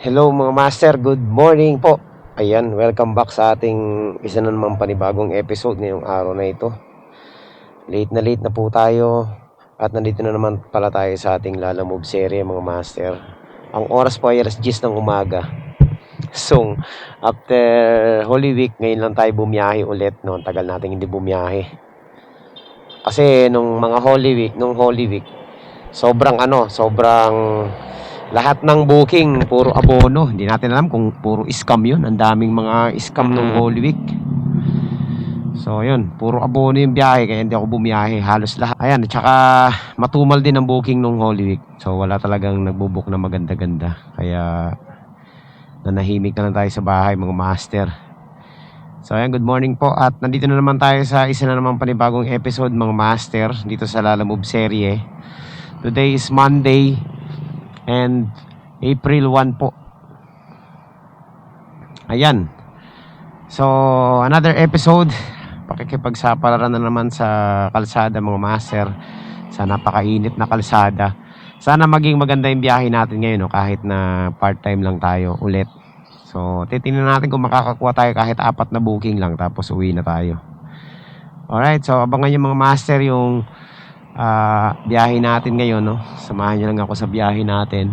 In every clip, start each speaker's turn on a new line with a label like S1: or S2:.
S1: Hello mga master, good morning po. Ayan, welcome back sa ating isa na namang panibagong episode ngayong araw na ito. Late na po tayo at nandito na naman pala tayo sa ating Lala Move serye mga master. Ang oras po ay alas 10 ng umaga. So, after Holy Week, ngayon lang tayo bumiyahe ulit. No? Tagal natin hindi bumiyahe. Kasi nung Holy Week, sobrang lahat ng booking puro abono. Hindi natin alam kung puro scam yun. Ang daming mga scam nung Holy Week. So yun, puro abono yung biyahe, kaya hindi ako bumiyahe halos lahat. Ayan, at saka matumal din ang booking nung Holy Week. So wala talagang nagbubook na maganda-ganda. Kaya nanahimik na lang tayo sa bahay mga master. So ayan, good morning po. At nandito na naman tayo sa isa na naman panibagong episode mga master dito sa Lala Move serye. Today is Monday and April 1 po. Ayan. So another episode. Pakikipagsapalaran na naman sa kalsada mga master. Sa napakainit na kalsada. Sana maging maganda yung biyahe natin ngayon, no? Kahit na part-time lang tayo ulit. So titingnan natin kung makakakuha tayo kahit 4 na booking lang, tapos uwi na tayo. Alright, so abangan yung mga master yung biyahe natin ngayon, no? Samahan nyo lang ako sa biyahe natin.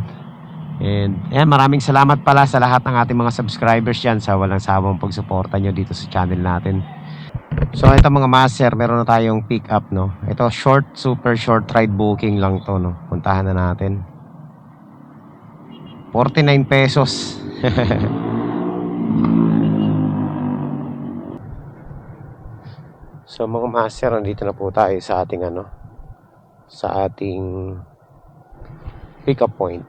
S1: And maraming salamat pala sa lahat ng ating mga subscribers dyan sa walang sawang pagsuporta nyo dito sa channel natin. So ito mga master, meron na tayong pick up, no? Ito super short ride booking lang to, no? Puntahan na natin. 49 pesos. So mga master, nandito na po tayo sa ating sa ating pick up point.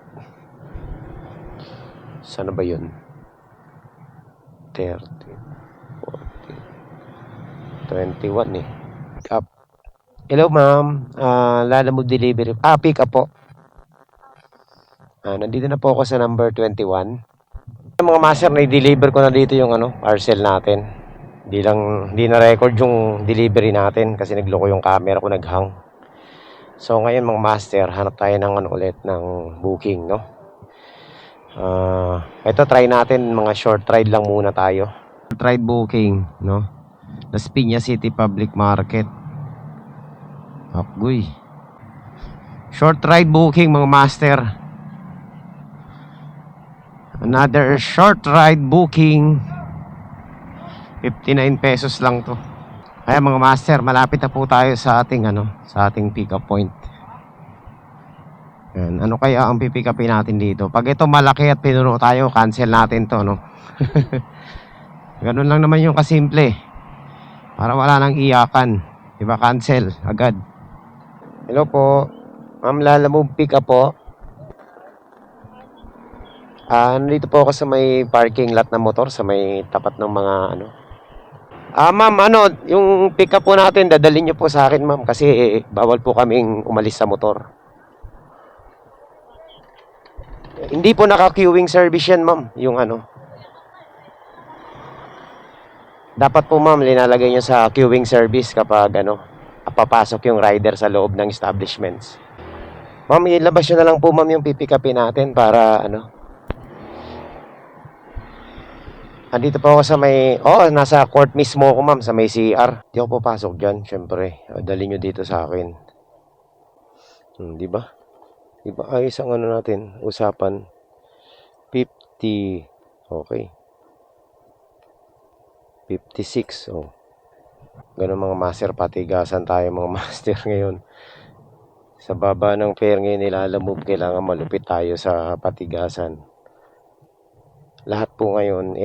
S1: Sana ba yun? 30, 40, 21 eh. Pick up. Hello ma'am, Lala Move delivery. Pick up po. Nandito na po ako sa number 21. Mga master, na-deliver ko na dito yung parcel natin. Hindi na record yung delivery natin kasi nagloko yung camera ko, naghang. So ngayon mga master, hanap tayo ng ulit ng booking, no? Ito try natin, mga short ride lang muna tayo. Short ride booking, no? Las Piñas City Public Market. Agoy. Short ride booking mga master. Another short ride booking. 59 pesos lang to. Kaya mga master, malapit na po tayo sa ating sa ating pick up point. Yan. Ano kaya ang pipick upin natin dito? Pag ito malaki at pinuno tayo, cancel natin to, no? Ganun lang naman yung kasimple. Para wala nang iyakan. Diba, cancel agad. Hello po, Ma'am Lala Move pick up po. Nandito po ako sa may parking lot na motor, sa may tapat ng mga ma'am, yung pick up po natin, dadalhin nyo po sa akin ma'am, kasi bawal po kaming umalis sa motor. Hindi po naka-queuing service yan ma'am, yung dapat po ma'am, linalagay nyo sa queuing service kapag papasok yung rider sa loob ng establishments. Ma'am, ilabas nyo na lang po ma'am yung pipick upin natin para andito po ako sa may, nasa court mismo ako ma'am, sa may CR. Di ako papasok dyan, syempre. Dali nyo dito sa akin. Di ba? Diba? Ayos ang natin, usapan. 50, okay. 56, Ganun mga master, patigasan tayo mga master ngayon. Sa baba ng fare ngayon, Lala Move, kailangan malupit tayo sa patigasan. Lahat po ngayon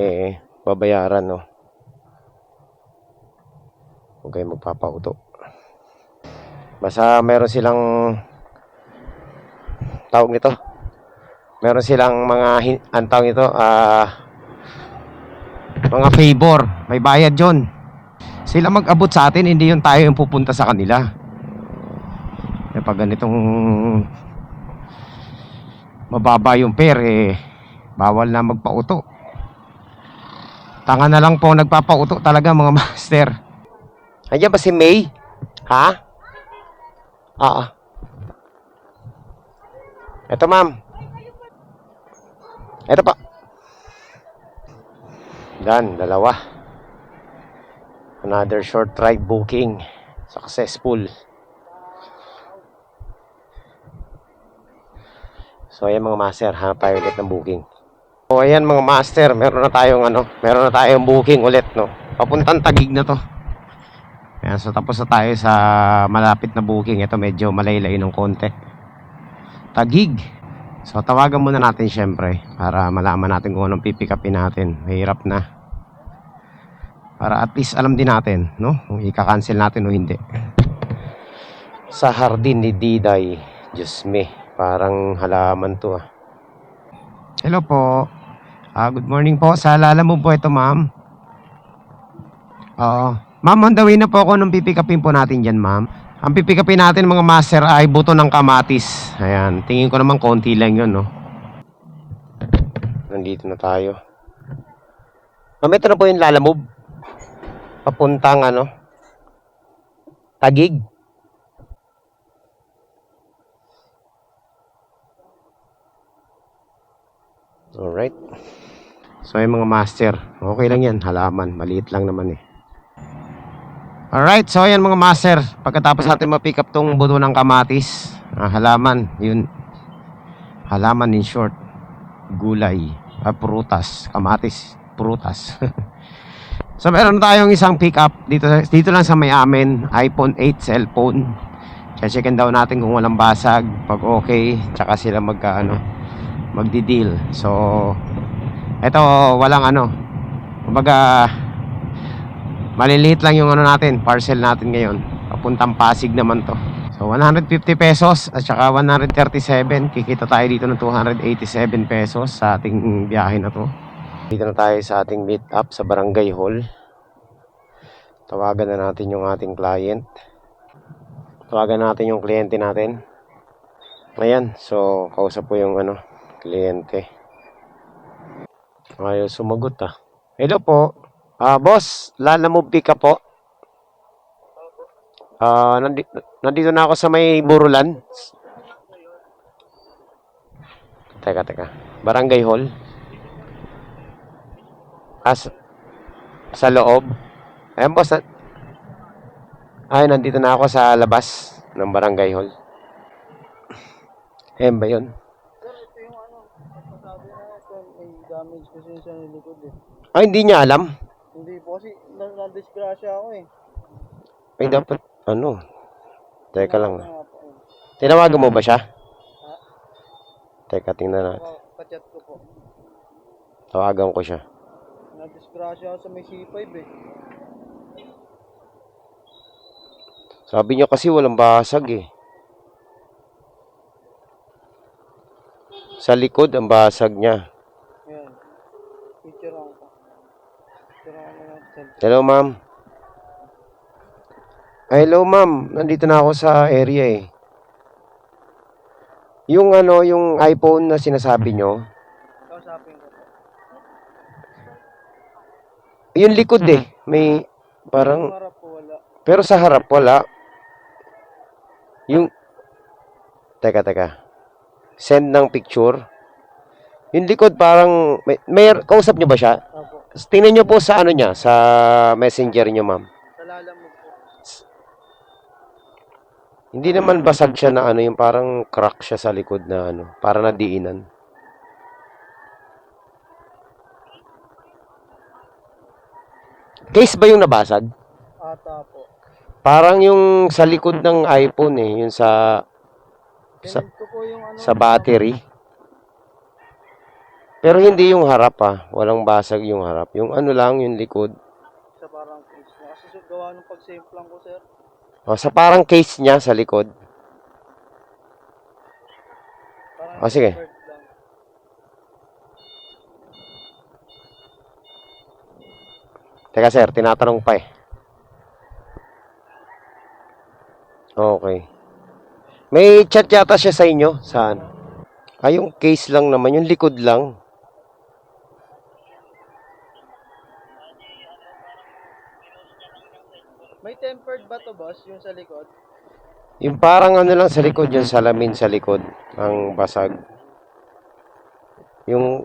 S1: babayaran, no? Huwag kayo magpapauto. Basta meron silang tawag nito. Meron silang mga tawag nito, mga favor. May bayad 'yon. Sila mag-abot sa atin, hindi yung tayo yung pupunta sa kanila. Pag ganitong mababa yung fare, bawal na magpauto. Tanga na lang po nagpapauto talaga mga master. Andiyan ba si May? Ha? Ito ma'am. Ito pa. Done, dalawa. Another short ride booking. Successful. So ayan mga master, hanap tayo ulit ng booking. So ayan mga master, meron na tayong booking ulit, no. Papuntang Taguig na to. Ayan, so tapos na tayo sa malapit na booking. Ito medyo malaylay ng konti. Taguig. So tawagan muna natin syempre para malaman natin kung anong pipick upin natin. Mahirap na. Para at least alam din natin, no? Kung i-cancel natin o hindi. Sa hardin ni Diday. Diyos me, parang halaman to ah. Hello po. Good morning po. Sa alala mo po ito, ma'am? Oo. Ma'am, on the way na po ako nung pipick upin po natin dyan, ma'am. Ang pipick upin natin mga master ay buto ng kamatis. Ayan, tingin ko naman konti lang yun, no? Nandito na tayo. Ma'am, ito na po yung lalamove. Papuntang Taguig. Alright. So yung mga master, okay lang yan, halaman, maliit lang naman eh. Alright, so yan mga master, pagkatapos natin ma-pick up tong buto ng kamatis, halaman, yun. Halaman in short, gulay, prutas, kamatis, prutas. So meron tayong isang pick up dito lang sa may amin, iPhone 8 cellphone. Checkin daw natin kung walang basag, pag okay, tsaka sila magdi-deal. So eto walang kumbaga maliliit lang yung natin, parcel natin ngayon. Papuntang Pasig naman to. So 150 pesos at saka 137, kikita tayo dito ng 287 pesos sa ating biyahe na to. Dito na tayo sa ating meet up sa Barangay Hall. Tawagan na natin yung ating client. Tawagan natin yung kliyente natin. Ayan, so kausap po yung kliyente. Ayaw sumagot ah. Hello po. Boss, lalamove pick up po. Nandito na ako sa may Burulan. Teka. Barangay Hall. Sa loob. Ayan boss. Nandito na ako sa labas ng Barangay Hall. Ayan ba yun?
S2: Sir, ito yung sabi na may damage kasi sa likod eh.
S1: Hindi niya alam.
S2: Hindi po kasi na-disgrasya ako eh.
S1: Ay dapat Teka lang. Tinawagan mo ba siya? Teka, tingnan natin.
S2: Pa-chat ko po.
S1: Tawagan ko siya.
S2: Na-disgrasya ako sa may C5 eh.
S1: Sabi niya kasi walang basag eh. Sa likod ang basag niya.
S2: Ayan. Picture ako pa.
S1: Hello ma'am. Hello ma'am. Nandito na ako sa area eh. Yung yung iPhone na sinasabi nyo.
S2: Kausapin ko po.
S1: Yung likod eh. May parang...
S2: Yung harap po wala.
S1: Pero sa harap wala. Yung... Teka. Send ng picture. Yung likod parang... May kausap nyo ba siya?
S2: Opo.
S1: Tingnan nyo po sa niya. Sa messenger nyo ma'am.
S2: Sa lalamove po.
S1: Hindi naman basag siya na yung parang crack siya sa likod na para nadiinan. Case ba yung nabasag?
S2: Ata po.
S1: Parang yung sa likod ng iPhone eh, yung sa
S2: Tinid ko po yung
S1: sa battery. Pero hindi yung harap walang basag yung harap. Yung lang, yung likod.
S2: Sa parang case na. Kasi gawa nung pag-save lang ko sir.
S1: Sa parang case niya sa likod.
S2: Parang
S1: sige.
S2: lang.
S1: Teka sir, tinatanong pa eh. Okay. May chat yata siya sa inyo? Saan? Yung case lang naman, yung likod lang.
S2: May tempered ba to boss, yung sa likod?
S1: Yung parang lang sa likod, yung salamin sa likod, ang basag. Yung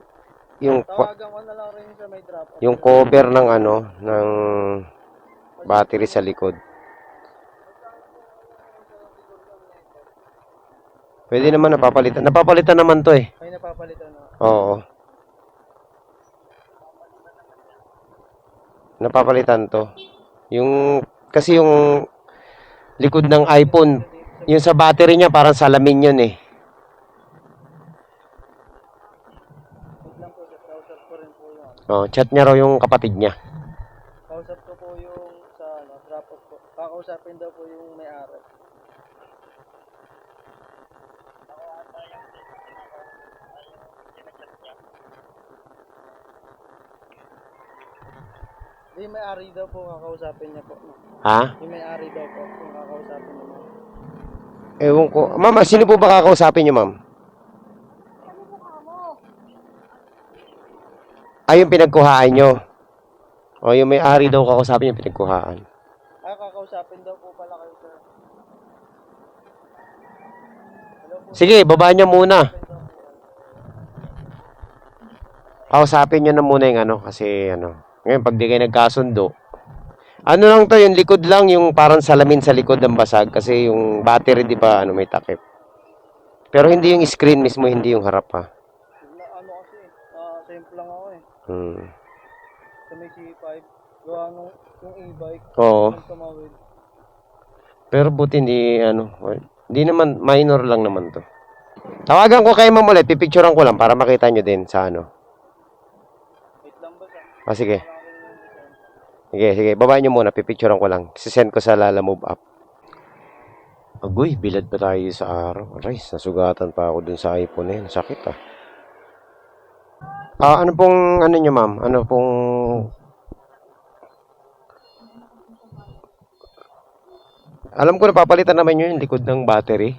S2: Tawagan ko na lang rin sa may drop off.
S1: yung cover ng ano, ng battery sa likod. Pwede naman napapalitan. Napapalitan naman to eh.
S2: Ay, napapalitan na.
S1: Oo. Napapalitan to. Kasi yung likod ng iPhone, yung sa battery niya parang salamin yun eh.
S2: Wait lang po, kausap ko rin po yun.
S1: Oh, chat niya raw yung kapatid niya.
S2: Kausap ko po yung sa drop off po. Kakausapin daw po yung may-ari. Yung may-ari daw po kakausapin niya po. No?
S1: Ha?
S2: Yung may-ari daw po yung kakausapin niya.
S1: Ewan ko. Ma'am, sino po ba kakausapin niyo, ma'am? Ay, yung pinagkuhaan niyo. O, yung may-ari daw kakausapin yung pinagkuhaan.
S2: Ah, kakausapin daw po pala kayo, sir. Hello po.
S1: Sige, babaan niyo muna. Kausapin niyo na muna yung ano, kasi ano. Ngayon, pag di kayo nagkasundo, ano lang to, yung likod lang, yung parang salamin sa likod ng basag, kasi yung battery, di ba, ano, may takip. Pero hindi yung screen mismo, hindi yung harap, ha.
S2: Ano kasi, simple lang ako eh.
S1: Hmm.
S2: Sa may C5, gawa nung yung e-bike,
S1: Oo.
S2: yung tumawid.
S1: Pero buti hindi, ano, hindi naman, minor lang naman to. Tawagan ko kay ma'am ulit, pipicturean ko lang para makita nyo din sa ano.
S2: Wait lang ba sa?
S1: Ah, sige. Sige, babaan nyo muna, pipicturean ko lang. Sisend ko sa Lala Move app. Agoy, bilad pa tayo sa araw. Aray, nasugatan pa ako dun sa iPhone eh. Sakit ah. Ano pong, ano nyo ma'am? Ano pong... Alam ko napapalitan naman nyo yung likod ng battery.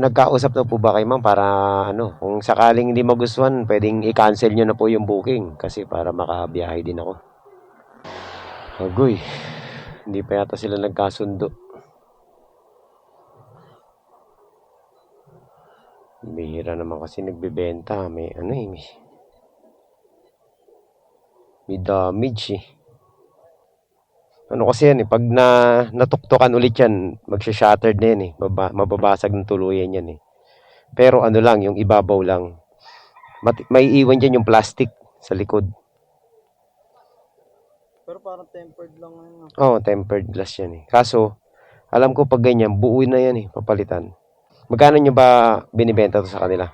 S1: Nagkausap na po ba kayo ma'am para ano, kung sakaling hindi magustuhan, pwedeng i-cancel nyo na po yung booking kasi para makabiyahe din ako. Agoy, hindi pa yata sila nagkasundo. Bihira naman kasi nagbebenta, may ano eh, may damage eh. Ano kasi yan eh, pag natuktukan ulit yan, magsha-shattered na yan eh. Mababasag ng tuluyan yan eh. Pero ano lang, yung ibabaw lang. May iwan dyan yung plastic sa likod.
S2: Pero parang tempered lang yun.
S1: Oo, tempered glass yan eh. Kaso, alam ko pag ganyan, buo na yan eh, papalitan. Magkano nyo ba binibenta to sa kanila?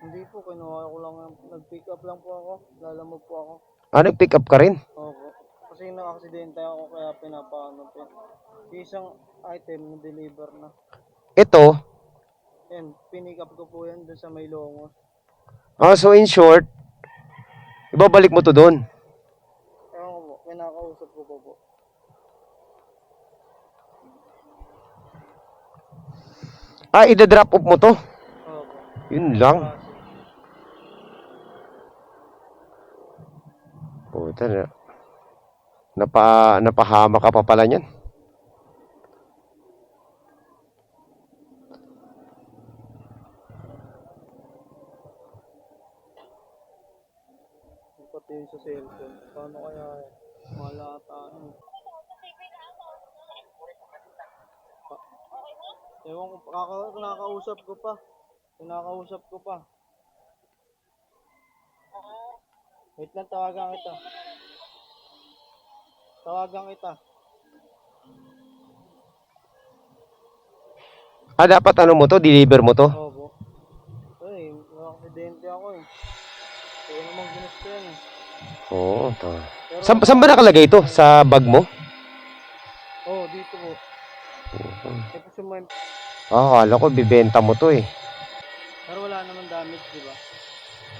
S2: Hindi po, kinuha ko lang. Nag-pick up lang po ako. Lalamog po ako.
S1: Nag-pick up ka rin?
S2: Opo. Kasi na-aksidente ako kaya pinapaano po. Isang item na deliver na.
S1: Ito,
S2: Yan, pinick up ko po yan dun sa may longos.
S1: so in short, ibabalik mo to doon.
S2: Ewan ko po, kinakausap ko po.
S1: Ida-drop off mo to?
S2: Opo.
S1: Yun lang. Puta na. Napahama ka pa pala niyan.
S2: Pati yung sa cellphone. Paano kaya malataan? Ewan ko, kinakausap ko pa. Kinakausap ko pa. Wait lang, tawagan kita. Tawagan kita.
S1: Dapat ano mo to? Deliver mo to?
S2: Opo. Ay, aksidente ako eh. Kaya naman ginusto yan eh.
S1: Oo. Saan ba nakalagay ito? Sa bag mo?
S2: Oo, dito po. Tapos yung may...
S1: Akala ko bibenta mo to eh.
S2: Pero wala naman damage, di ba?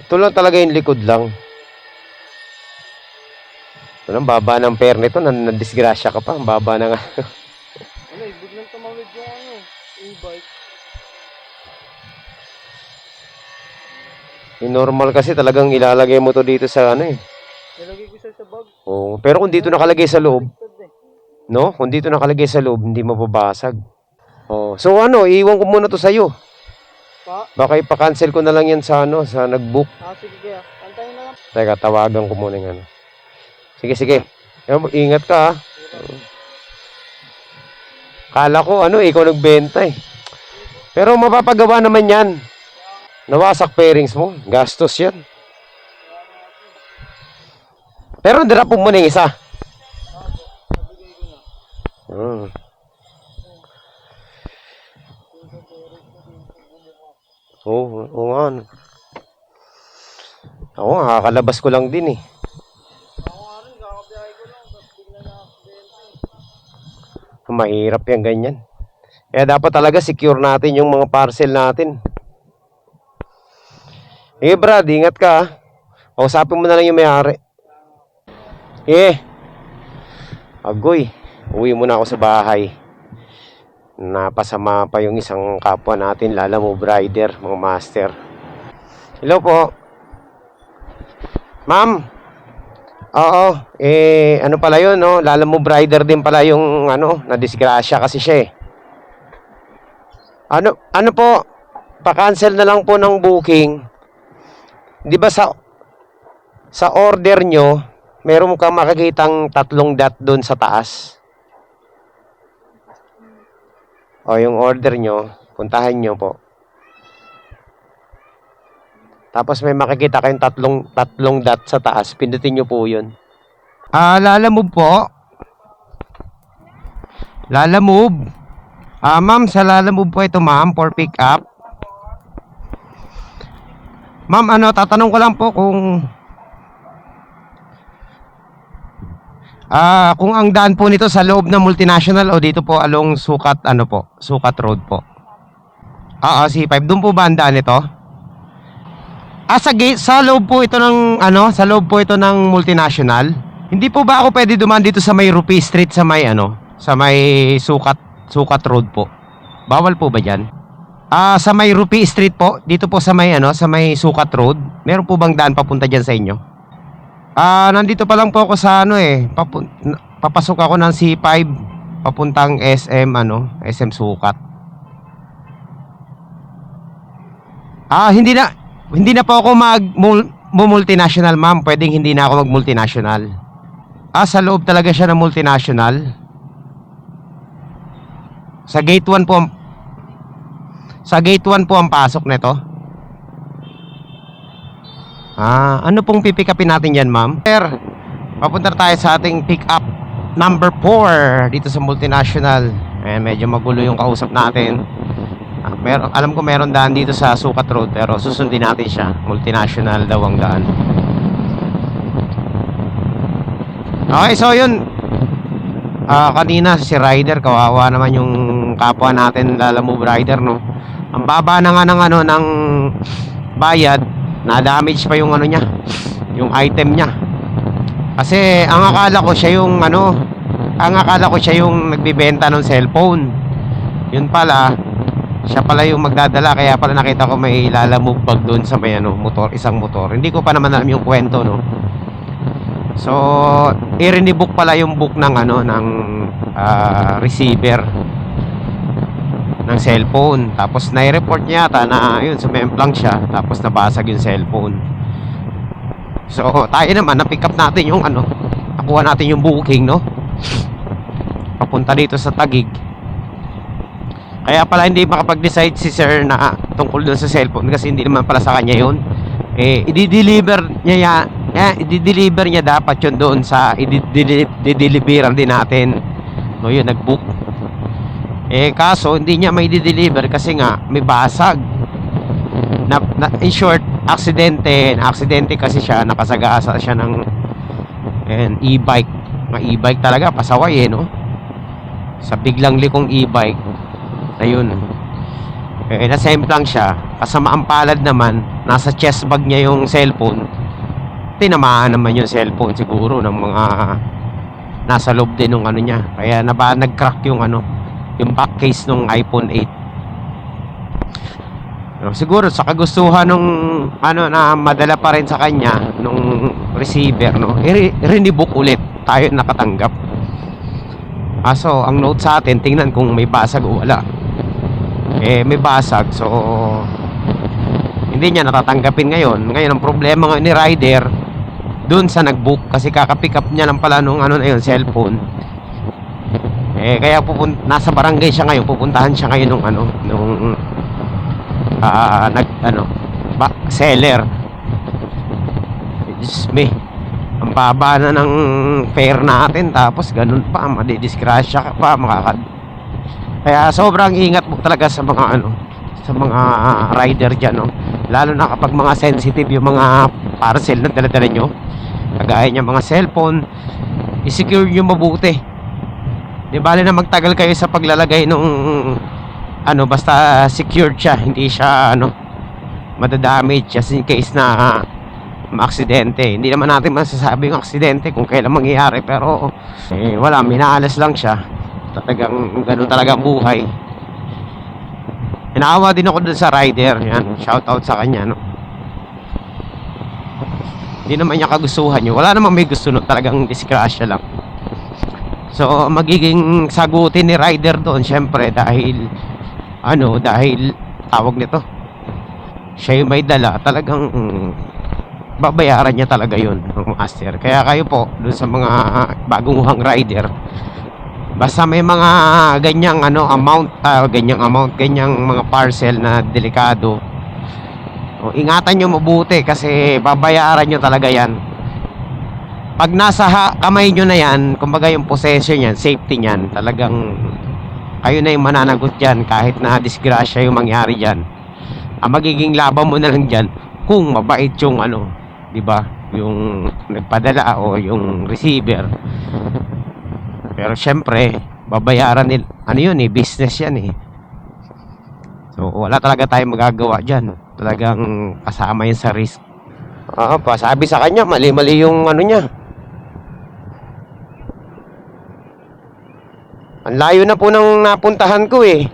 S1: Ito lang talaga yung likod lang. Walang baba ng pair nito, nadisgrasya ka pa. Ang baba na nga.
S2: Ano eh, biglang tumawid yung ano, e-bike.
S1: Yung normal kasi talagang ilalagay mo to dito sa ano eh.
S2: Nilagay ko siya sa bag.
S1: Oo. Pero kung dito nakalagay sa loob,
S2: Baliktad eh.
S1: no? Kung dito nakalagay sa loob, hindi mababasag. Oh, so ano, iiwan ko muna to sa'yo.
S2: Pa?
S1: Baka ipa-cancel ko na lang yan sa ano, sa nag-book.
S2: Sige kuya. Antayin na lang.
S1: Teka, tawagan ko muna yung ano. Sige, sige. Ingat ka ha. Kala ko ano, ikaw nagbenta eh. Pero mapapagawa naman yan. Nawasak pairings mo. Gastos yan. Pero drop mo muna yung isa. Hmm. Oo nga. Ano. Ako nga, kakalabas ko lang din eh.
S2: Ako nga rin, kakabiyahe ko lang. Tapos bigla na aksidente.
S1: Mahirap yan ganyan. Kaya dapat talaga secure natin yung mga parcel natin. Brad, ingat ka ha. Kausapin mo na lang yung may-ari. Agoy, uwi muna ako sa bahay. Napasama pa yung isang kapwa natin, Lala Move Rider, mga master. Hello po. Ma'am. Oo, ano pala yun, no? Lala Move Rider din pala yung, nadisgrasya kasi siya eh. Ano po, pa-cancel na lang po ng booking. Di ba sa order nyo, meron kang makikitang 3 dot doon sa taas? O yung order nyo, puntahan nyo po. Tapos may makikita kayong 3 dot sa taas, pindutin nyo po yun. Lala Move po. Lala Move. Ma'am, sa Lala Move po ito ma'am, for pick up. Ma'am, tatanong ko lang po kung ang daan po nito sa loob ng multinational o dito po along Sukat, Sukat Road po. C5, doon po ba ang daan nito? Sa loob po ito ng, sa loob po ito ng multinational. Hindi po ba ako pwede dumaan dito sa may Rupi Street sa may, sa may Sukat Road po? Bawal po ba dyan? Sa may Rupi Street po, dito po sa may sa may Sukat Road. Meron po bang daan papunta diyan sa inyo? Nandito pa lang po ako sa papasok ako ng C5 papuntang SM SM Sukat. Hindi na po ako multinational ma'am. Pwedeng hindi na ako mag-multinational. Sa loob talaga siya ng multinational. Sa gate 1 po ang pasok nito. Ano pong pipick upin natin yan, ma'am? Sir, papunta tayo sa ating pick up number 4 dito sa multinational. Medyo magulo yung kausap natin. Alam ko meron daan dito sa Sukat Road, pero susundin natin siya. Multinational daw ang daan. Okay, so yun. Kanina si Rider, kawawa naman yung kapwa natin, Lala Move Rider, no? Ang baba na nga ng bayad, na-damage pa yung niya, yung item niya. Kasi ang akala ko siya yung nagbibenta ng cellphone. Yun pala, siya pala yung magdadala, kaya pala nakita ko may Lala Move bag doon sa may isang motor. Hindi ko pa naman alam yung kwento, no. So, i-renibook pala yung book ng receiver ng cellphone. Tapos nai-report niya yata na yun, sumemplang siya, tapos nabasag yung cellphone. So tayo naman, na-pick up natin yung nakuha natin yung booking, no, papunta dito sa Taguig. Kaya pala hindi makapag-decide si sir na tungkol dun sa cellphone, kasi hindi naman pala sa kanya yun. I-deliver niya dapat yun doon sa i-deliveran din natin, no, yun nag-book. Kaso hindi niya may di-deliver kasi nga may basag. In short, aksidente kasi siya, nakasagasa siya ng e-bike. E-bike talaga, pasaway no? Sa biglang likong e-bike. Ayun. Nasemplang siya. Kasama ang palad naman, nasa chest bag niya yung cellphone. Tinamaan naman yung cellphone siguro ng mga nasa loob din ng niya. Kaya nag-crack yung yung back case ng iPhone 8. Siguro sa kagustuhan nung na madala pa rin sa kanya nung receiver, no, i-renibook ulit, tayo nakatanggap. So ang note sa atin, tingnan kung may basag o wala. may basag. So hindi niya natatanggapin ngayon. Ngayon ang problema ngayon ni rider dun sa nag-book, kasi kaka-pick up niya lang pala nung ano na yun, cellphone. Kaya nasa barangay siya ngayon, pupuntahan siya ngayon nung ano, nung seller. Diyos me, ang baba na ng fare natin, tapos ganun pa, madidisgrasya ka pa, kaya sobrang ingat mo talaga sa mga sa mga rider dyan, no? Lalo na kapag mga sensitive yung mga parcel na dala-dala nyo, kagaya niya mga cellphone, i-secure nyo mabuti. Di bale na magtagal kayo sa paglalagay nung basta secured siya, hindi siya madadamage just in case na maaksidente. Hindi naman natin masasabing aksidente kung kailan mangyayari, pero wala, minaalas lang siya. Talagang ganun talaga ang buhay. Inaawa din ako dun sa rider. Yan, shout out sa kanya, no? Hindi naman niya kagustuhan yun. Wala namang may gusto, no? Talagang disgrasya lang. So magiging sagutin ni rider doon, syempre, dahil dahil tawag nito, siya yung may dala, talagang babayaran niya talaga yun ng master. Kaya kayo po doon sa mga baguhang rider, basta may mga ganyang ganyang mga parcel na delikado, ingatan nyo mabuti, kasi babayaran nyo talaga yan. Pag nasa kamay nyo na yan, kumbaga yung possession yan, safety nyan, talagang kayo na yung mananagot dyan kahit na disgrasya yung mangyari dyan. Ang magiging laban mo na lang dyan kung mabait yung diba, yung nagpadala o yung receiver. Pero syempre, babayaran nila. Business yan eh. So wala talaga tayong magagawa dyan. Talagang kasama yan sa risk. Sabi sa kanya, mali-mali yung niya. Ang layo na po nang napuntahan ko eh.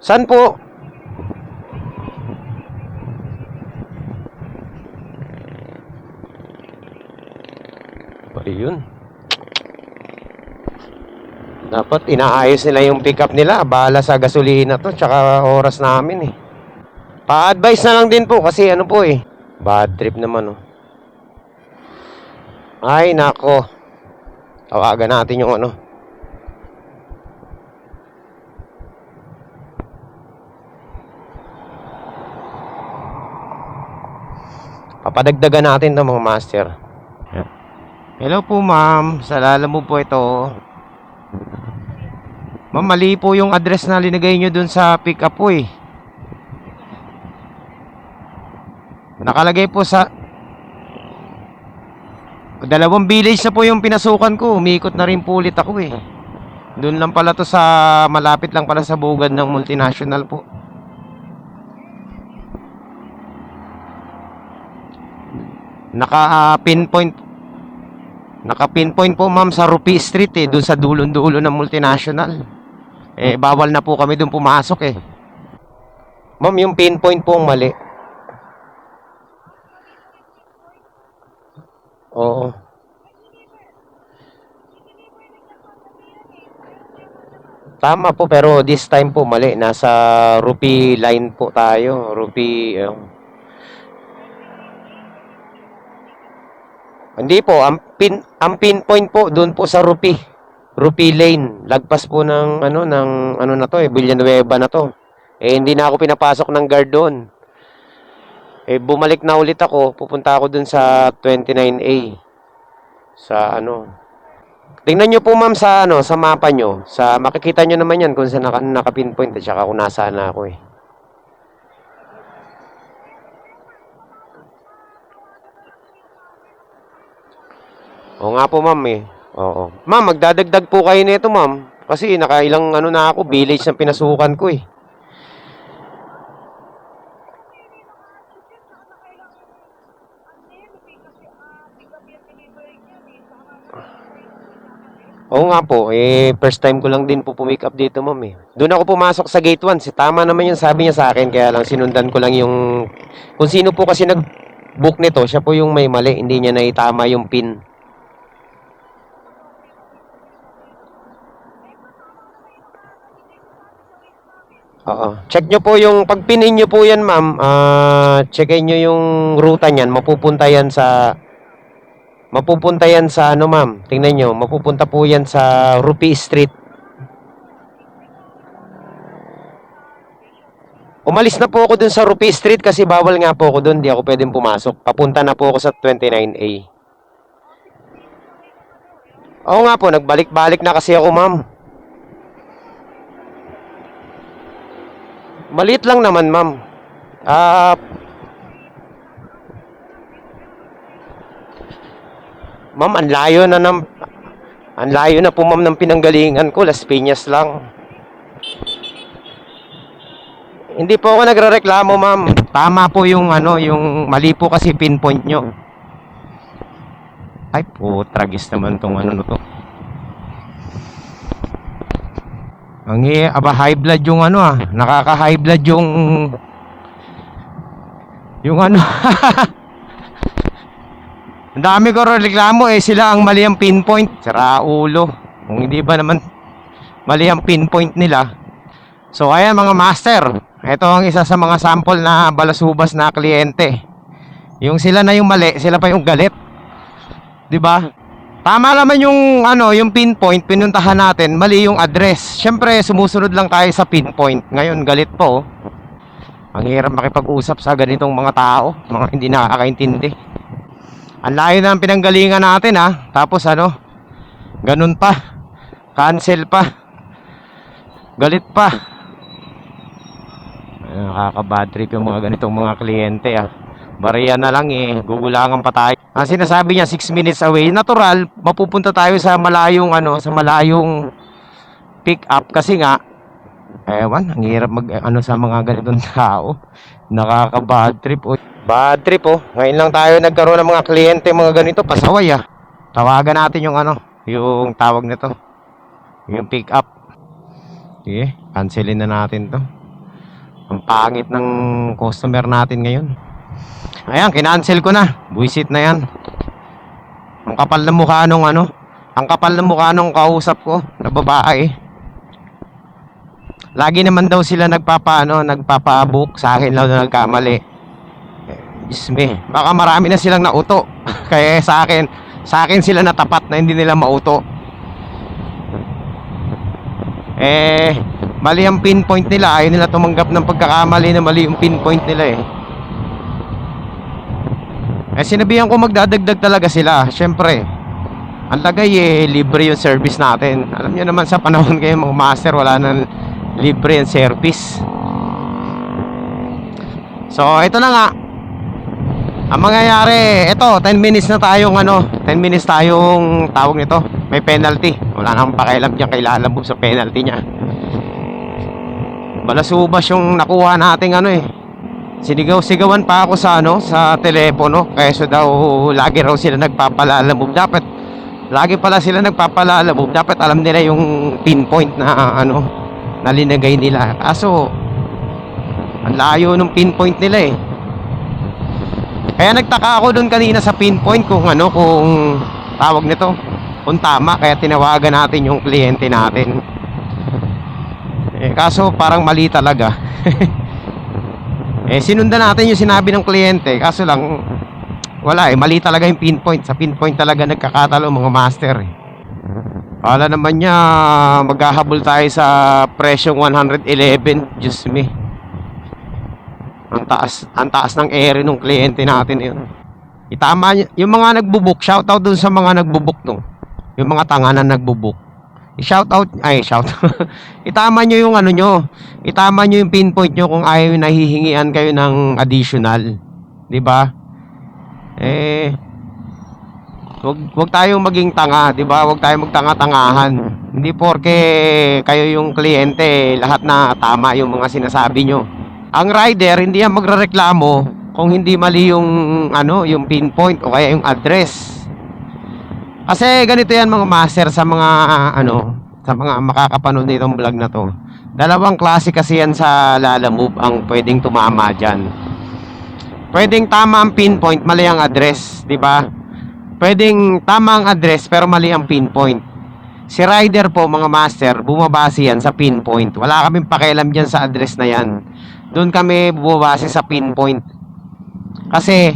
S1: Saan po? Ayun. Dapat inaayos nila yung pickup nila. Bahala sa gasolina to, tsaka oras namin eh. Pa-advise na lang din po, kasi bad trip naman Ay nako, tawagan natin yung papadagdagan natin to, mga master. Hello po ma'am, sa lala mo po ito. Ma'am, mali po yung address na linagay nyo dun sa pick up po eh. Nakalagay po sa 2 village na po yung pinasukan ko. Umiikot na rin po ulit ako eh. Dun lang pala to, sa malapit lang pala sa bugad ng multinational po. Naka-pinpoint po ma'am sa Rupi Street eh, doon sa dulon-dulo ng multinational. Bawal na po kami doon pumasok eh. Ma'am, yung pinpoint po ang mali. Oo. Tama po, pero this time po mali. Nasa Rupi line po tayo. Rupi Hindi po, ang pinpoint po doon po sa Rupi Lane. Lagpas po ng na to Villanueva na to. Hindi na ako pinapasok ng guard doon. Bumalik na ulit ako, pupunta ako doon sa 29A. Sa Tingnan niyo po ma'am sa sa mapa niyo. Makikita niyo naman 'yan kung saan naka-pinpoint at saka kung nasaan na ako eh. Oo nga po ma'am eh. Oo. Ma'am, magdadagdag po kayo nito ma'am. Kasi nakailang na ako, village na pinasukan ko eh. Oo nga po, first time ko lang din po pumick up dito ma'am eh. Doon ako pumasok sa gate 1, tama naman yung sabi niya sa akin, kaya lang sinundan ko lang yung, kung sino po kasi nag-book nito, siya po yung may mali, hindi niya naitama yung pin. Oo. Check nyo po yung, pag pinin nyo po yan, ma'am, checkin nyo yung ruta niyan. Mapupunta yan sa ano, ma'am. Tingnan nyo, mapupunta po yan sa Rupi Street. Umalis na po ako dun sa Rupi Street kasi bawal nga po ako dun. Di ako pwedeng pumasok. Papunta na po ako sa 29A. Oo nga po, nagbalik-balik na kasi ako, ma'am. Maliit lang naman, ma'am. Ma'am, ang layo na po, ma'am, ng pinanggalingan ko. Las Piñas lang. Hindi po ako nagrereklamo, ma'am. Tama po yung yung mali po kasi pinpoint nyo. Ay, tragis naman tong ano to. High blood yung nakaka-high blood yung ano. Ang dami ko reklamo sila ang mali ang pinpoint. Sira ulo. Kung hindi ba naman mali ang pinpoint nila. So ayan mga master, ito ang isa sa mga sample na balasubas na kliyente. Yung sila na yung mali, sila pa yung galit. 'Di ba? Tama naman yung yung pinpoint, pinuntahan natin, mali yung address. Syempre, sumusunod lang tayo sa pinpoint. Ngayon, galit po. Ang hirap makipag-usap sa ganitong mga tao, mga hindi nakakaintindi. Ang layo na ng pinanggalingan natin Tapos ganun pa. Cancel pa. Galit pa. Nakaka-bad trip yung mga ganitong mga kliyente Bariya na lang gugulangan pa tayo. Ang sinasabi niya 6 minutes away, natural, mapupunta tayo sa malayong sa malayong pick up kasi nga ang hirap sa mga ganitong tao. Nakaka-bad trip. Bad trip Ngayon lang tayo nagkaroon ng mga kliyente mga ganito, pasaway Tawagan natin yung yung tawag nito. Yung pick up. Sige, cancelin na natin 'to. Ang pangit ng customer natin ngayon. Ayan, kinancel ko na. Buisit na yan. Ang kapal ng mukha nung ang kapal ng mukha nung kausap ko na babae. Lagi naman daw sila nagpapabook sa akin lang na nagkamali. Diyos me, baka marami na silang nauto. Kaya sa akin sila natapat na hindi nila mauto. Mali ang pinpoint nila. Ayaw nila tumanggap ng pagkakamali na mali yung pinpoint nila sinabihan ko magdadagdag talaga sila. Syempre, ang lagay libre yung service natin. Alam nyo naman sa panahon kayo mga master, wala nang libre yung service. So, ito na nga. Ang mangyayari, ito, 10 minutes na tayong 10 minutes tayong tawag nito. May penalty. Wala nang pakialam dyan kay Lalamove sa penalty niya. Balasubas yung nakuha nating Sinigaw-sigawan pa ako sa telepono. Kaya daw lagi raw sila nagpapalalamove. Dapat lagi pala sila nagpapalalamove. Dapat alam nila yung pinpoint na na linagay nila. Kaso ang layo ng pinpoint nila Kaya nagtaka ako doon kanina sa pinpoint kung kung tawag nito, kung tama. Kaya tinawagan natin yung kliyente natin. Kaso parang mali talaga. Sinundan natin yung sinabi ng kliyente. Kaso lang wala mali talaga yung pinpoint. Sa pinpoint talaga nagkakatalo mga master Kala naman niya maghahabol tayo sa presyong 111. Diyos me, ang taas ng ere ng kliyente natin yun. Itama niyo yung mga nagbo-book. Shoutout dun sa mga nagbo-book yung mga tanga na nagbo-book. Shoutout. Itama nyo yung itama nyo yung pinpoint nyo kung ayaw nahihingian kayo ng additional. 'Di ba? Wag tayong maging tanga, 'di ba? Wag tayong magtanga-tangahan. Hindi porke kayo yung kliyente, lahat na tama yung mga sinasabi nyo. Ang rider hindi yan magrereklamo kung hindi mali yung yung pinpoint o kaya yung address. Kasi ganito yan mga master sa mga sa mga makakapanood nitong vlog na to. Dalawang klase kasi yan sa Lalamove ang pwedeng tumama diyan. Pwedeng tama ang pinpoint, mali ang address, 'di ba? Pwedeng tama ang address pero mali ang pinpoint. Si rider po, mga master, bumabase yan sa pinpoint. Wala kaming pakialam dyan sa address na yan. Doon kami bumabase sa pinpoint. Kasi,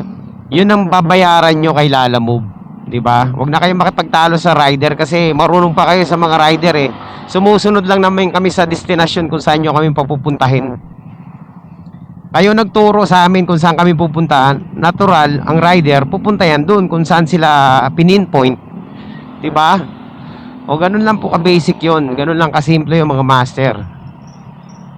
S1: yun ang babayaran nyo kay Lalamove. 'Di ba? Huwag na kayong makipagtalo sa rider kasi marunong pa kayo sa mga rider eh. Sumusunod lang naman kami sa destinasyon kung saan nyo kami papupuntahin. Kayo nagturo sa amin kung saan kami pupuntahan. Natural, ang rider pupunta yan doon kung saan sila pininpoint. 'Di ba? O ganun lang po ka-basic 'yon. Ganun lang kasimple yung mga master.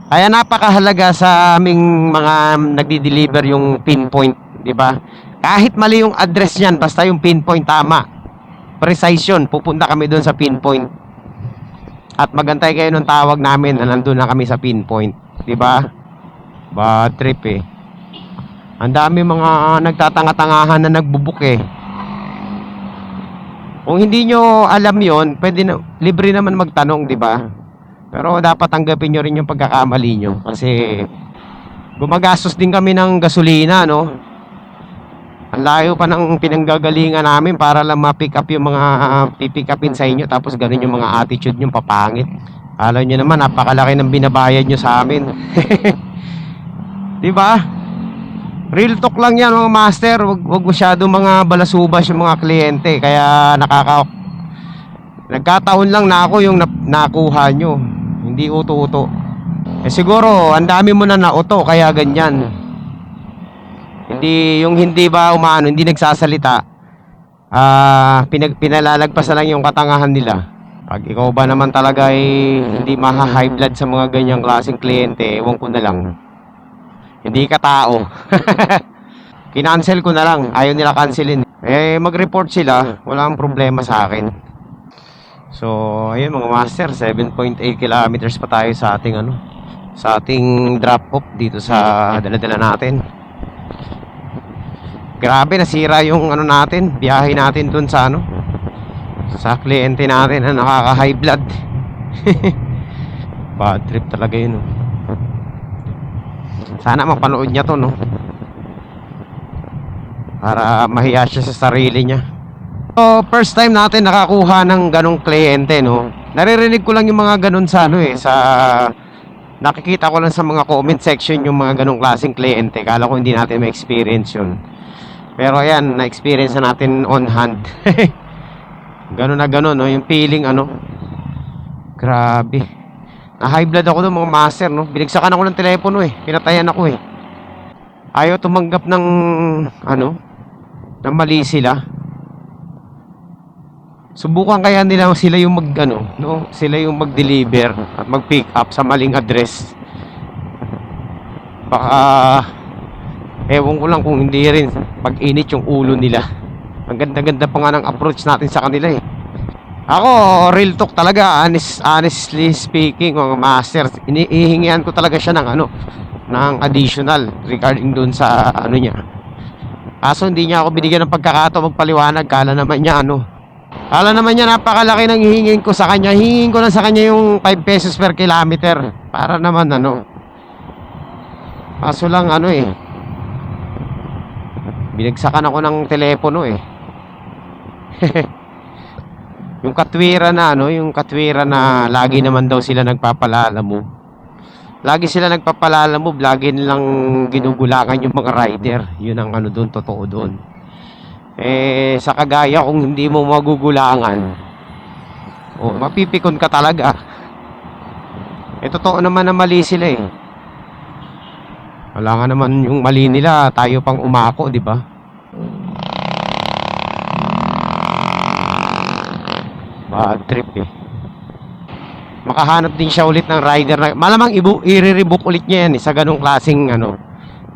S1: Kaya napakahalaga sa aming mga nagdi-deliver yung pinpoint, 'di ba? Kahit mali yung address niyan, basta yung pinpoint tama. Precise yun, pupunta kami doon sa pinpoint. At magantay kayo ng tawag namin na nandun na kami sa pinpoint, 'di ba? Bad trip eh. Ang dami mga nagtatanga-tangahan na nagbubuk eh. Kung hindi nyo alam yon, pwede na, libre naman magtanong, 'di ba? Pero dapat tanggapin nyo rin yung pagkakamali nyo kasi gumagastos din kami ng gasolina, no? Ang layo pa ng pinanggagalingan namin para lang ma-pick up yung mga pipick upin sa inyo tapos ganun yung mga attitude nyo papangit. Alam nyo naman napakalaki ng binabayad nyo sa amin. 'Di ba? Real talk lang yan mga master. Wag masyado mga balasubas yung mga kliyente. Kaya nagkataon lang na ako yung nakuha nyo. Hindi uto-uto. Eh siguro ang dami mo na nauto kaya ganyan. Hindi ba umano, hindi nagsasalita. Pinalalagpasan lang yung katangahan nila. Pag ikaw ba naman talaga ay hindi maha-high blood sa mga ganyang klaseng kliyente, ewan ko na lang. Hindi ka tao. Kinancel ko na lang. Ayaw nila cancelin. Eh, mag-report sila. Walang problema sa akin. So, ayun mga master. 7.8 kilometers pa tayo sa ating sa ating drop-off dito sa dala-dala natin. Grabe, nasira yung natin. Biyahe natin dun sa sa kliyente natin na nakaka-high blood. Bad trip talaga yun. Sana mapanood niya to, no? Para mahiya siya sa sarili niya. So, first time natin nakakuha ng ganong kliyente, no? Naririnig ko lang yung mga ganon sa sa nakikita ko lang sa mga comment section yung mga ganong klaseng kliyente. Kala ko hindi natin ma-experience yun. Pero ayan, na-experience na natin on hand. Ganon na ganon, no? Yung feeling, grabe. Na-high blood ako doon mga master, no? Binigsakan ako ng telepono eh. Pinatayan ako eh. Ayaw tumanggap ng ng mali sila. Subukan kaya nila sila yung no? Sila yung mag-deliver at mag-pick up sa maling address. Baka ewan ko lang kung hindi rin pag-init yung ulo nila. Ang ganda-ganda pa nga ng approach natin sa kanila eh. Ako, real talk talaga, honestly speaking, mga master, inihihingian ko talaga siya ng ng additional regarding dun sa niya. Kaso hindi niya ako binigyan ng pagkakataon magpaliwanag. Kala naman niya napakalaki ng hihingin ko sa kanya. Hihingin ko lang sa kanya yung 5 pesos per kilometer. Para naman Kaso lang binagsakan ako ng telepono eh. Yung katwiran na lagi naman daw sila nagpapalalamove. Lagi sila nagpapalalamove, lagi nilang ginugulangan yung mga rider. Yun ang doon, totoo doon. Eh, sa kagaya kung hindi mo magugulangan, mapipikon ka talaga. Eh, totoo naman na mali sila eh. Wala nga naman yung mali nila, tayo pang umako, di ba? Bad trip eh. Makahanap din siya ulit ng rider na malamang i-rebook ulit niya yan sa ganung klaseng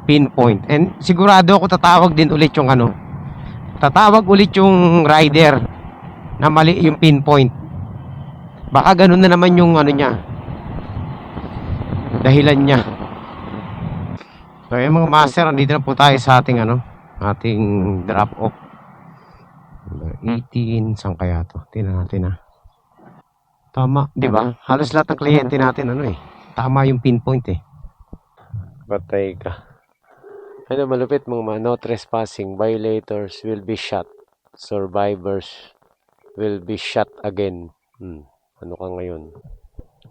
S1: pinpoint. And sigurado ako tatawag din ulit yung tatawag ulit yung rider na mali yung pinpoint. Baka ganun na naman yung niya, dahilan niya. So yung mga master, andito na po tayo sa ating ating drop off. 18, saan kaya to? Tingnan natin Tama, di ba? Halos lahat ng kliyente natin tama yung pinpoint eh. Patay ka. Malupit mga no trespassing. Violators will be shot. Survivors will be shot again. Ano ka ngayon?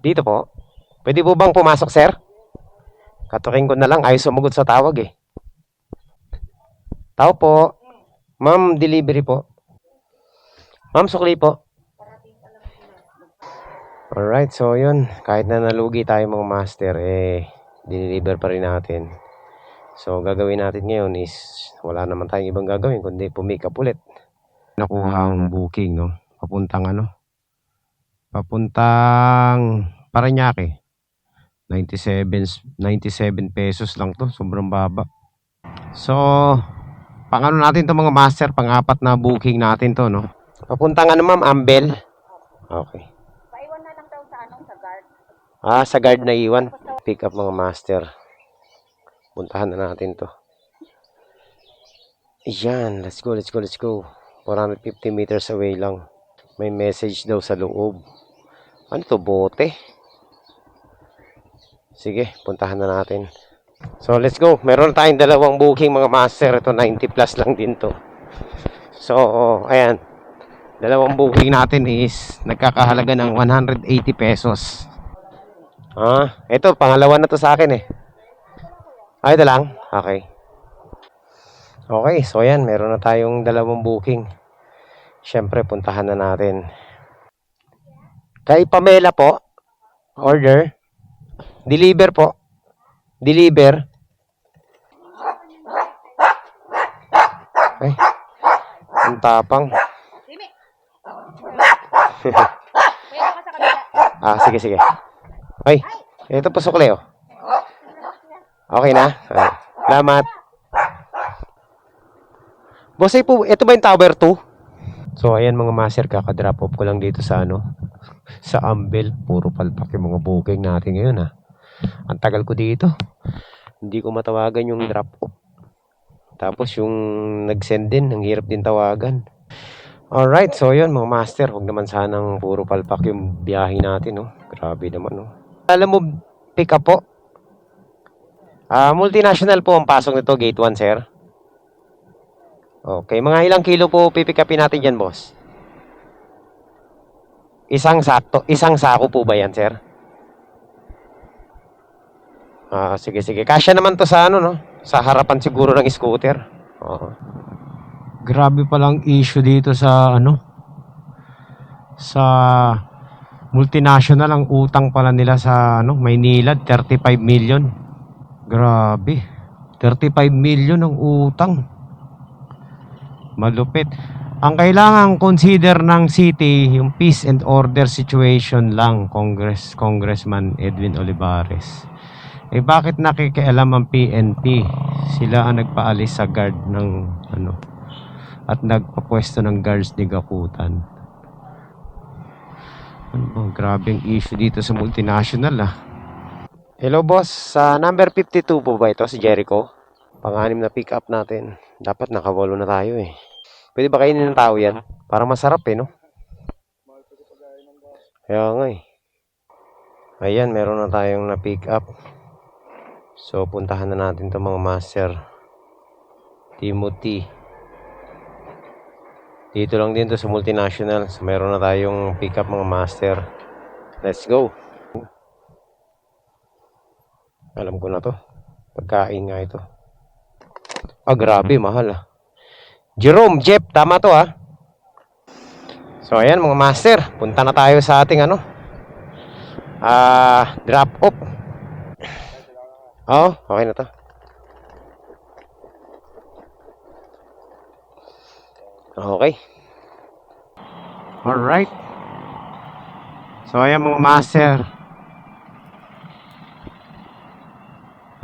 S1: Dito po? Pwede po bang pumasok, sir? Katukin ko na lang. Ayaw sumagot sa tawag eh. Tao po. Ma'am, delivery po. Ma'am, sukli po. Alright, so yun. Kahit na nalugi tayo mga master, dineliver pa rin natin. So, gagawin natin ngayon is, wala naman tayong ibang gagawin, kundi pumake up ulit. Nakuha ang booking, no? Papuntang Parañaque. 97 pesos lang to. Sobrang baba. So, pang-ano natin to mga master, pang-apat na booking natin to, no? Papuntang ano ma'am, Ambel? Okay.
S3: Paiwan na lang daw sa sa guard.
S1: Sa guard na iwan. Pick up mga master. Puntahan na natin to. Ayan, let's go. 450 meters away lang. May message daw sa loob. Ano to, bote? Sige, puntahan na natin. So, let's go. Meron tayong dalawang booking mga master. Ito, 90 plus lang din to. So, ayan. Dalawang booking natin is nagkakahalaga ng 180 pesos. Ito, pangalawa na to sa akin eh. Ito lang? Okay. Okay, so ayan. Meron na tayong dalawang booking. Siyempre, puntahan na natin. Kay Pamela po. Order. Deliver po. Deliver. Ay. Ang tapang.
S3: Simi! Pwede ka sa kabila.
S1: Sige. Ay, ito po sukli oh. Okay na? Salamat. Boss, ito ba yung tower 2? So, ayan mga master, kaka-drop off ko lang dito sa sa Ambel. Puro palpak yung mga booking natin ngayon Ang tagal ko dito. Hindi ko matawagan yung drop off. Tapos yung nag-send din, ang hirap din tawagan. Alright, so yun mga master, huwag naman sanang puro palpak yung biyahe natin, no? Grabe naman, no? Alam mo, pick up po. Multinational po ang pasok nito, gate 1, sir. Okay, mga ilang kilo po pipick upin natin dyan, boss? Isang sako po ba yan, sir? Sige. Kasya naman to sa no? Sa harapan siguro ng scooter. Grabe palang issue dito sa sa multinational. Ang utang pala nila sa Maynila, 35 million. Grabe. 35 million ang utang. Malupit. Ang kailangan consider ng city, yung peace and order situation lang, Congressman Edwin Olivares. Bakit nakikialam ang PNP? Sila ang nagpaalis sa guard ng at nagpapwesto ng guards ni Gakutan. Grabe ang issue dito sa multinational Hello boss, sa number 52 po ba ito si Jericho? Pang-anim na pick up natin. Dapat nakawalo na tayo Pwede ba kainin ng tao yan? Parang masarap no? Kaya nga Ayan, meron na tayong na pick up. So, puntahan na natin itong mga master. Timothy. Dito lang din to sa multinational. So, meron na tayong pick up mga master. Let's go. Alam ko na to. Pagkain nga ito. Grabe, mahal Jerome, Jeff, tama to So, ayan mga master. Punta na tayo sa ating drop off. Okay na to. Okay. Alright. So, ayan mga master.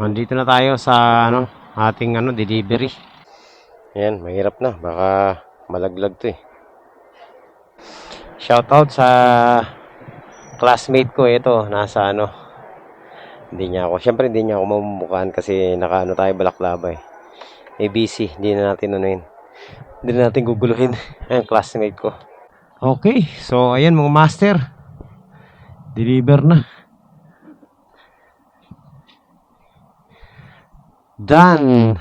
S1: Nandito na tayo sa ating delivery. Ayan, mahirap na. Baka malaglag to Shoutout sa classmate ko ito. Nasa Hindi niya ako. Siyempre hindi niya ako mamumukhaan kasi tayo balaklava ABC. Hindi na natin Hindi na natin guguluhin. Ayan, classmate ko. Okay. So, ayan mga master. Deliver na. Done.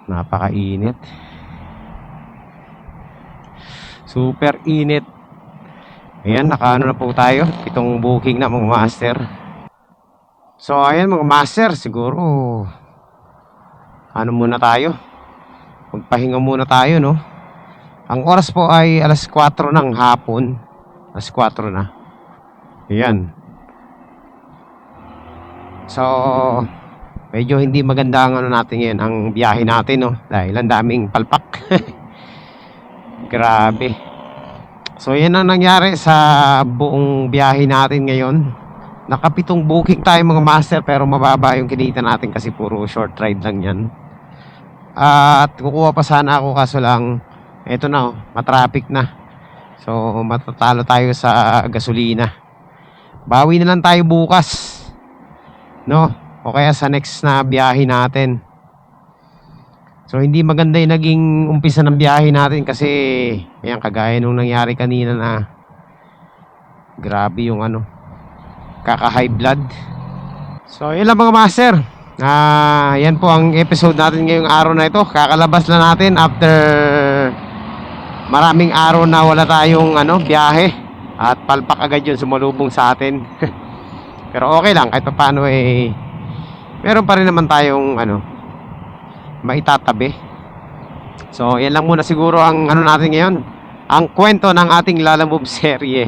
S1: Napakainit. Super init. Ayan, nakaano na po tayo. 7 booking na mga master. So ayan mga master, siguro ano muna tayo. Magpahinga muna tayo, no? Ang oras po ay alas 4 ng hapon. Alas 4 na. Ayan. So medyo hindi maganda ang ano natin ngayon, ang biyahe natin, no? Dahil ang daming palpak. Grabe. So yan ang nangyari sa buong biyahe natin ngayon. Naka-7 booking tayo mga master, pero mababa yung kinita natin kasi puro short ride lang yan. At kukuha pa sana ako, kaso lang eto na, oh, matraffic na. So matatalo tayo sa gasolina. Bawi na lang tayo bukas, no? O kaya sa next na biyahe natin. So hindi maganda yung naging umpisa ng biyahe natin kasi ayan, kagaya nung nangyari kanina na grabe yung ano, kaka-high blood. So yun lang mga master. Yan po ang episode natin ngayong araw na ito. Kakalabas na natin after maraming araw na wala tayong ano, biyahe. At palpak agad yun, sumalubong sa atin. Pero okay lang, kahit paano meron pa rin naman tayong ano, maitatabi. So yan lang muna siguro ang ano natin ngayon, ang kwento ng ating Lalamove serye.